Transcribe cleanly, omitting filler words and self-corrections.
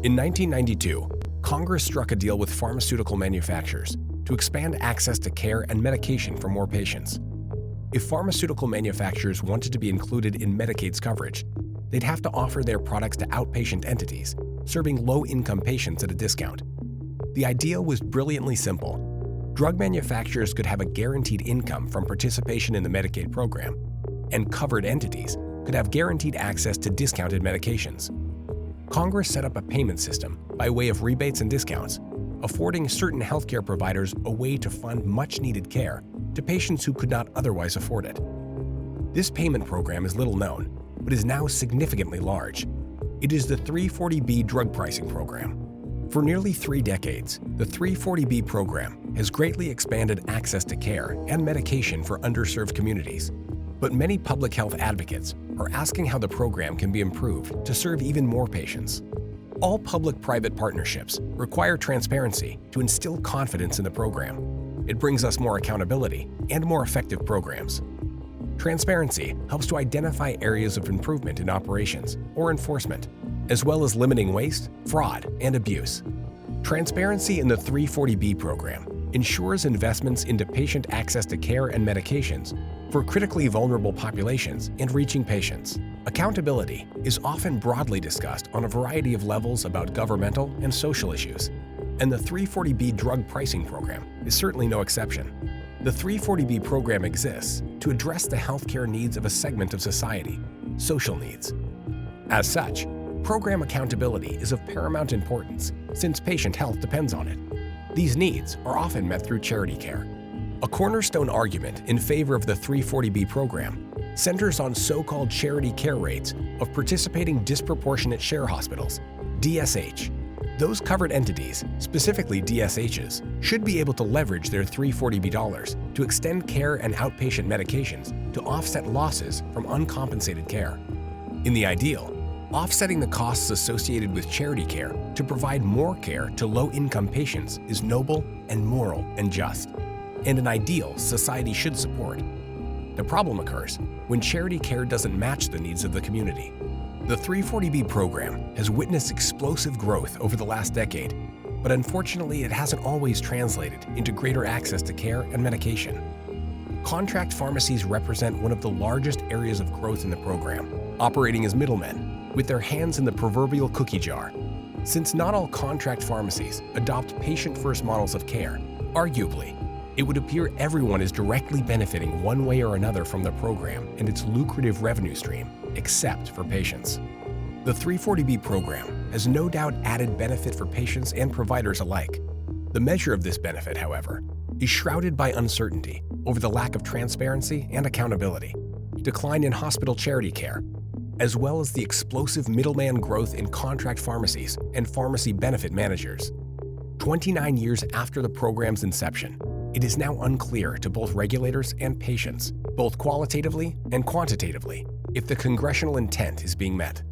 In 1992, Congress struck a deal with pharmaceutical manufacturers to expand access to care and medication for more patients. If pharmaceutical manufacturers wanted to be included in Medicaid's coverage, they'd have to offer their products to outpatient entities, serving low-income patients at a discount. The idea was brilliantly simple. Drug manufacturers could have a guaranteed income from participation in the Medicaid program, and covered entities could have guaranteed access to discounted medications. Congress set up a payment system by way of rebates and discounts, affording certain healthcare providers a way to fund much-needed care to patients who could not otherwise afford it. This payment program is little known, but is now significantly large. It is the 340B drug pricing program. For nearly 3 decades, the 340B program has greatly expanded access to care and medication for underserved communities. But many public health advocates are asking how the program can be improved to serve even more patients. All public-private partnerships require transparency to instill confidence in the program. It brings us more accountability and more effective programs. Transparency helps to identify areas of improvement in operations or enforcement, as well as limiting waste, fraud, and abuse. Transparency in the 340B program ensures investments into patient access to care and medications for critically vulnerable populations and reaching patients. Accountability is often broadly discussed on a variety of levels about governmental and social issues, and the 340B drug pricing program is certainly no exception. The 340B program exists to address the healthcare needs of a segment of society, social needs. As such, program accountability is of paramount importance since patient health depends on it. These needs are often met through charity care. A cornerstone argument in favor of the 340B program centers on so-called charity care rates of participating disproportionate share hospitals, DSH. Those covered entities, specifically DSHs, should be able to leverage their 340B dollars to extend care and outpatient medications to offset losses from uncompensated care. In the ideal, offsetting the costs associated with charity care to provide more care to low-income patients is noble and moral and just, and an ideal society should support. The problem occurs when charity care doesn't match the needs of the community. The 340B program has witnessed explosive growth over the last decade, but unfortunately it hasn't always translated into greater access to care and medication. Contract pharmacies represent one of the largest areas of growth in the program, operating as middlemen, with their hands in the proverbial cookie jar. Since not all contract pharmacies adopt patient-first models of care, arguably, it would appear everyone is directly benefiting one way or another from the program and its lucrative revenue stream, except for patients. The 340B program has no doubt added benefit for patients and providers alike. The measure of this benefit, however, is shrouded by uncertainty over the lack of transparency and accountability, decline in hospital charity care, as well as the explosive middleman growth in contract pharmacies and pharmacy benefit managers. 29 years after the program's inception, it is now unclear to both regulators and patients, both qualitatively and quantitatively, if the congressional intent is being met.